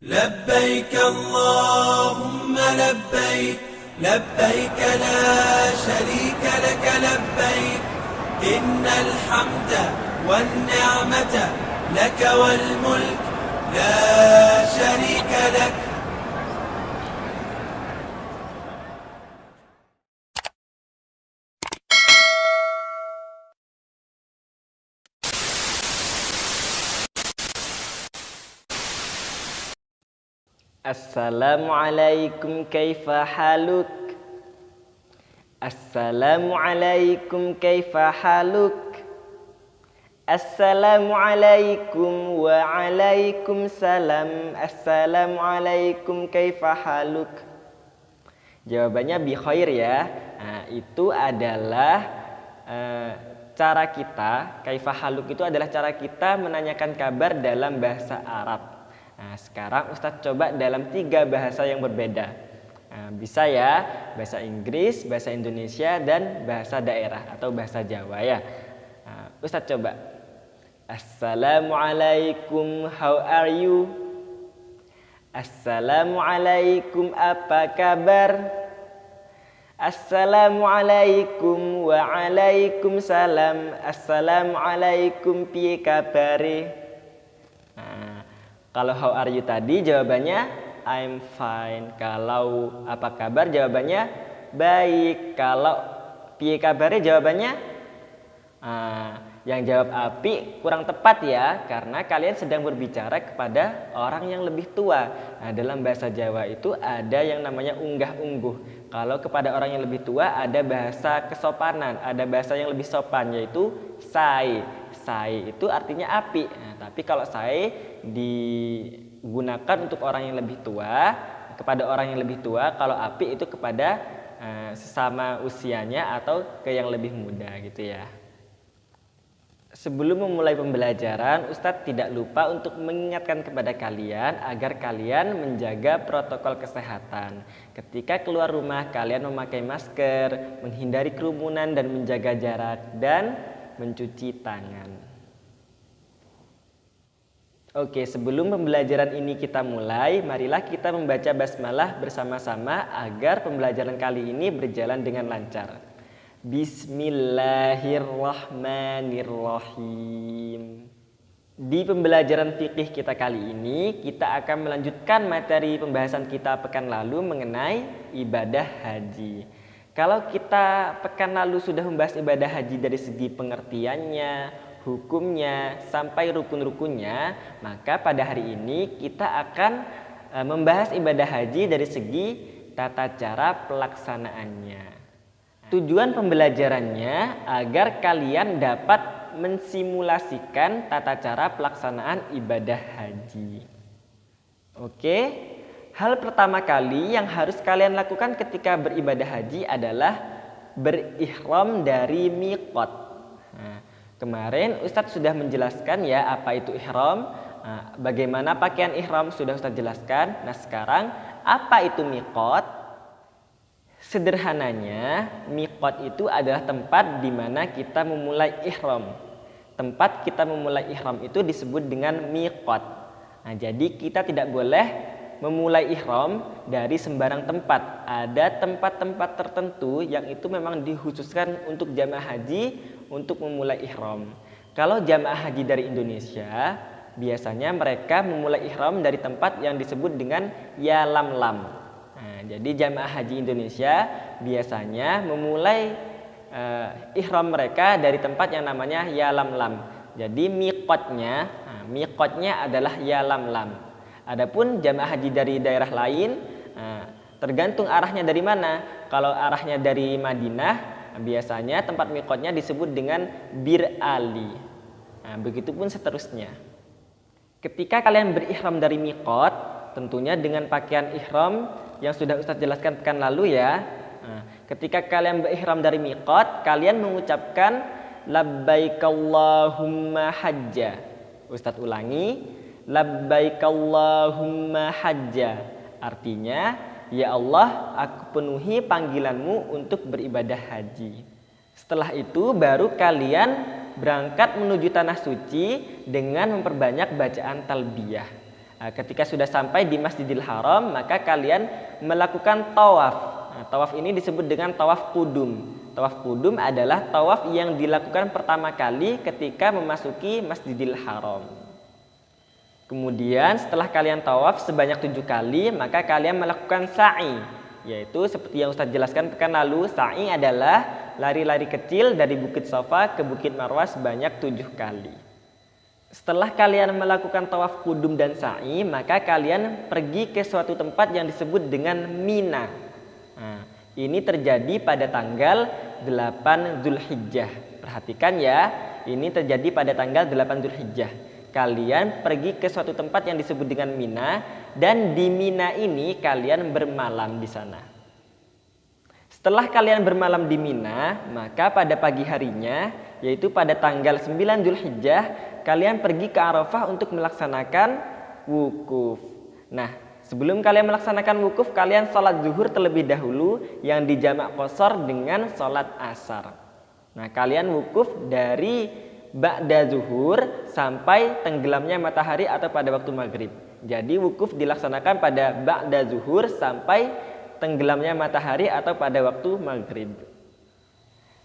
لبيك اللهم لبيك لبيك لا شريك لك لبيك إن الحمد والنعمة لك والملك لا شريك لك. Assalamualaikum kaifa haluk. Assalamualaikum kaifa haluk. Assalamualaikum waalaikumsalam. Assalamualaikum kaifa haluk. Jawabannya bi khair ya. Nah, itu adalah cara kita, kaifa haluk itu adalah cara kita menanyakan kabar dalam bahasa Arab. Nah, sekarang Ustadz coba dalam 3 bahasa yang berbeda. Nah, bisa ya, bahasa Inggris, bahasa Indonesia, dan bahasa daerah atau bahasa Jawa ya. Nah, Ustadz coba. Assalamualaikum, how are you? Assalamualaikum, apa kabar? Assalamualaikum waalaikumsalam. Assalamualaikum, piye kabare? Kalau how are you tadi jawabannya I'm fine. Kalau apa kabar jawabannya baik. Kalau piye kabare jawabannya yang jawab api kurang tepat ya, karena kalian sedang berbicara kepada orang yang lebih tua. Nah, dalam bahasa Jawa itu ada yang namanya unggah-ungguh. Kalau kepada orang yang lebih tua ada bahasa kesopanan, ada bahasa yang lebih sopan yaitu sai. Sai itu artinya api. Nah, tapi kalau sai digunakan untuk orang yang lebih tua, kepada orang yang lebih tua. Kalau api itu kepada sesama usianya atau ke yang lebih muda gitu ya. Sebelum memulai pembelajaran, Ustadz tidak lupa untuk mengingatkan kepada kalian agar kalian menjaga protokol kesehatan. Ketika keluar rumah, kalian memakai masker, menghindari kerumunan dan menjaga jarak, dan mencuci tangan. Oke, sebelum pembelajaran ini kita mulai, marilah kita membaca basmalah bersama-sama agar pembelajaran kali ini berjalan dengan lancar. Bismillahirrahmanirrahim. Di pembelajaran fikih kita kali ini, kita akan melanjutkan materi pembahasan kita pekan lalu mengenai ibadah haji. Kalau kita pekan lalu sudah membahas ibadah haji dari segi pengertiannya, hukumnya, sampai rukun-rukunnya, maka pada hari ini kita akan membahas ibadah haji dari segi tata cara pelaksanaannya. Tujuan pembelajarannya agar kalian dapat mensimulasikan tata cara pelaksanaan ibadah haji. Oke, hal pertama kali yang harus kalian lakukan ketika beribadah haji adalah berihram dari miqat. Nah, kemarin Ustadz sudah menjelaskan ya apa itu ihram. Nah, bagaimana pakaian ihram sudah Ustadz jelaskan. Nah, sekarang apa itu miqat? Sederhananya, miqat itu adalah tempat di mana kita memulai ihram. Tempat kita memulai ihram itu disebut dengan miqat. Nah, jadi kita tidak boleh memulai ihram dari sembarang tempat. Ada tempat-tempat tertentu yang itu memang dikhususkan untuk jamaah haji untuk memulai ihram. Kalau jamaah haji dari Indonesia, biasanya mereka memulai ihram dari tempat yang disebut dengan Yalamlam. Nah, jadi jamaah haji Indonesia biasanya memulai ihram mereka dari tempat yang namanya Yalamlam. Jadi miqatnya adalah Yalamlam. Adapun jamaah haji dari daerah lain, tergantung arahnya dari mana. Kalau arahnya dari Madinah, biasanya tempat miqatnya disebut dengan Bir Ali. Nah, begitupun seterusnya. Ketika kalian berihram dari miqat, tentunya dengan pakaian ihram yang sudah Ustadz jelaskan pekan lalu ya. Nah, ketika kalian berihram dari miqat, kalian mengucapkan labbaikallahumma hajja. Ustadz ulangi, labbaikallahumma hajja. Artinya, ya Allah, aku penuhi panggilanmu untuk beribadah haji. Setelah itu baru kalian berangkat menuju tanah suci dengan memperbanyak bacaan talbiyah. Ketika sudah sampai di Masjidil Haram, maka kalian melakukan tawaf. Tawaf ini disebut dengan tawaf kudum. Tawaf kudum adalah tawaf yang dilakukan pertama kali ketika memasuki Masjidil Haram. Kemudian setelah kalian tawaf sebanyak 7 kali, maka kalian melakukan sa'i. Yaitu seperti yang Ustadz jelaskan pekan lalu, sa'i adalah lari-lari kecil dari Bukit Safa ke Bukit Marwah sebanyak 7 kali. Setelah kalian melakukan tawaf kudum dan sa'i, maka kalian pergi ke suatu tempat yang disebut dengan Mina. Ini terjadi pada tanggal 8 Zulhijjah. Perhatikan ya, ini terjadi pada tanggal 8 Zulhijjah. Kalian pergi ke suatu tempat yang disebut dengan Mina, dan di Mina ini kalian bermalam di sana. Setelah kalian bermalam di Mina, maka pada pagi harinya, yaitu pada tanggal 9 Zulhijjah, kalian pergi ke Arafah untuk melaksanakan wukuf. Nah, sebelum kalian melaksanakan wukuf, kalian sholat zuhur terlebih dahulu yang dijamak qashar dengan sholat asar. Nah, kalian wukuf dari ba'da zuhur sampai tenggelamnya matahari atau pada waktu maghrib. Jadi wukuf dilaksanakan pada ba'da zuhur sampai tenggelamnya matahari atau pada waktu maghrib.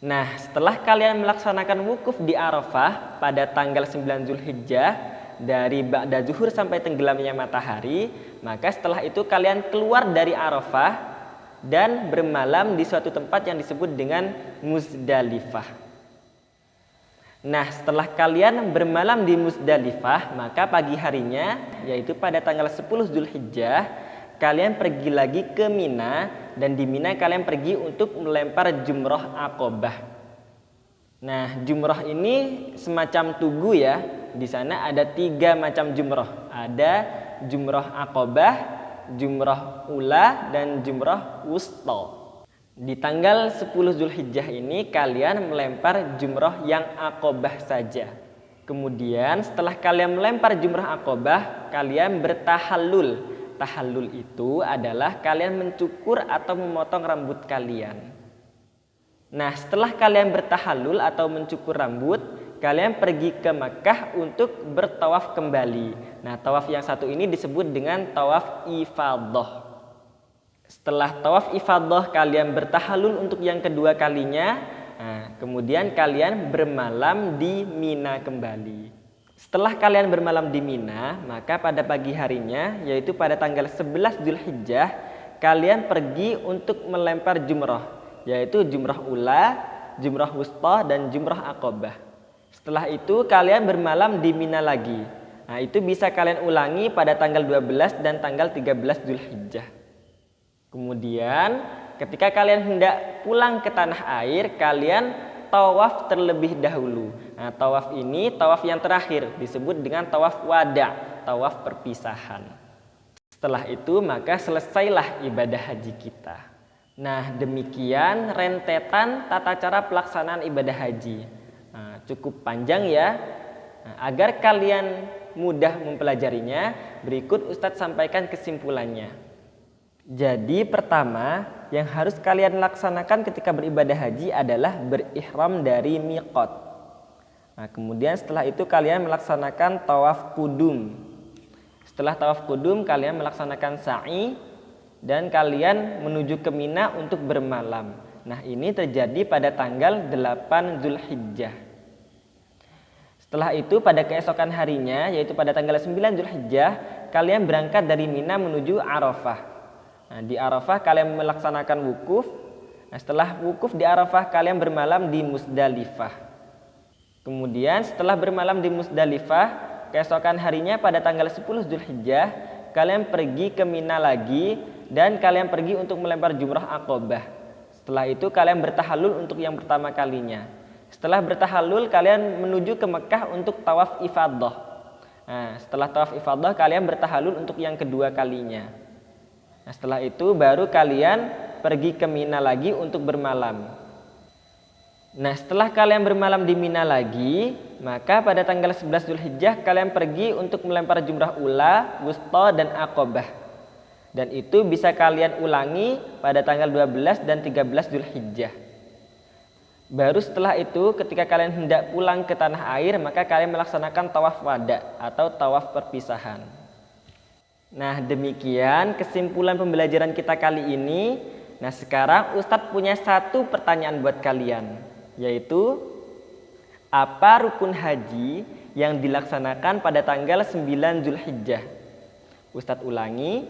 Nah, setelah kalian melaksanakan wukuf di Arafah pada tanggal 9 Zulhijjah dari ba'da zuhur sampai tenggelamnya matahari, maka setelah itu kalian keluar dari Arafah dan bermalam di suatu tempat yang disebut dengan Muzdalifah. Nah, setelah kalian bermalam di Muzdalifah, maka pagi harinya, yaitu pada tanggal 10 Zulhijjah, kalian pergi lagi ke Mina, dan di Mina kalian pergi untuk melempar jumroh Aqobah. Nah, jumroh ini semacam tugu ya. Di sana ada 3 macam jumroh. Ada jumroh Aqobah, jumroh ula, dan jumroh wusta. Di tanggal 10 Zulhijjah ini kalian melempar jumroh yang Aqobah saja. Kemudian setelah kalian melempar jumroh Aqobah, kalian bertahallul. Tahallul itu adalah kalian mencukur atau memotong rambut kalian. Nah, setelah kalian bertahallul atau mencukur rambut, kalian pergi ke Makkah untuk bertawaf kembali. Nah, tawaf yang satu ini disebut dengan tawaf ifadah. Setelah tawaf ifadah kalian bertahallul untuk yang kedua kalinya. Nah, kemudian kalian bermalam di Mina kembali. Setelah kalian bermalam di Mina, maka pada pagi harinya, yaitu pada tanggal 11 Zulhijjah, kalian pergi untuk melempar jumroh, yaitu jumroh ula, jumroh wusta, dan jumroh Aqobah. Setelah itu kalian bermalam di Mina lagi. Nah, itu bisa kalian ulangi pada tanggal 12 dan tanggal 13 Zulhijjah. Kemudian ketika kalian hendak pulang ke tanah air, kalian tawaf terlebih dahulu. Nah, tawaf ini tawaf yang terakhir disebut dengan tawaf wada, tawaf perpisahan. Setelah itu maka selesailah ibadah haji kita. Nah, demikian rentetan tata cara pelaksanaan ibadah haji. Nah, cukup panjang ya. Nah, agar kalian mudah mempelajarinya, berikut Ustadz sampaikan kesimpulannya. Jadi pertama yang harus kalian laksanakan ketika beribadah haji adalah berihram dari miqat. Nah, kemudian setelah itu kalian melaksanakan tawaf kudum. Setelah tawaf kudum kalian melaksanakan sa'i dan kalian menuju ke Mina untuk bermalam. Nah, ini terjadi pada tanggal 8 Zulhijjah. Setelah itu pada keesokan harinya, yaitu pada tanggal 9 Zulhijjah, kalian berangkat dari Mina menuju Arafah. Nah, di Arafah kalian melaksanakan wukuf. Nah, setelah wukuf di Arafah kalian bermalam di Muzdalifah. Kemudian setelah bermalam di Muzdalifah, keesokan harinya pada tanggal 10 Zulhijjah, kalian pergi ke Mina lagi dan kalian pergi untuk melempar jumroh Aqobah. Setelah itu kalian bertahallul untuk yang pertama kalinya. Setelah bertahallul kalian menuju ke Mekah untuk tawaf ifadah. Nah, setelah tawaf ifadah kalian bertahallul untuk yang kedua kalinya. Nah, setelah itu baru kalian pergi ke Mina lagi untuk bermalam. Nah, setelah kalian bermalam di Mina lagi, maka pada tanggal 11 Zulhijjah kalian pergi untuk melempar jumrah ula, wusta, dan Aqobah. Dan itu bisa kalian ulangi pada tanggal 12 dan 13 Zulhijjah. Baru setelah itu ketika kalian hendak pulang ke tanah air, maka kalian melaksanakan tawaf wada atau tawaf perpisahan. Nah, demikian kesimpulan pembelajaran kita kali ini. Nah, sekarang Ustadz punya satu pertanyaan buat kalian, yaitu apa rukun haji yang dilaksanakan pada tanggal 9 Zulhijjah? Ustadz ulangi,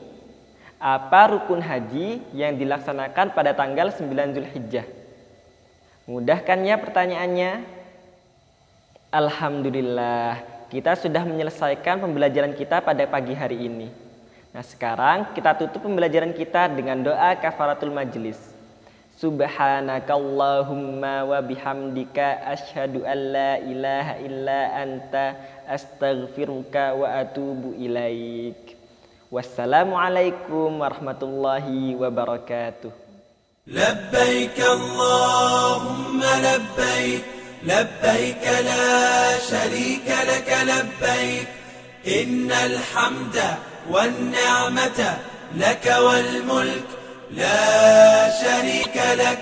apa rukun haji yang dilaksanakan pada tanggal 9 Zulhijjah? Mudah kan ya pertanyaannya? Alhamdulillah, kita sudah menyelesaikan pembelajaran kita pada pagi hari ini. Nah, sekarang kita tutup pembelajaran kita dengan doa kafaratul majlis. Subhanakallahumma wa bihamdika asyhadu an la ilaha illa anta astaghfiruka wa atubu ilaik. Wassalamualaikum warahmatullahi wabarakatuh. لبيك اللهم لبيك لبيك لا شريك لك لبيك إن الحمد والنعمة لك والملك لا شريك لك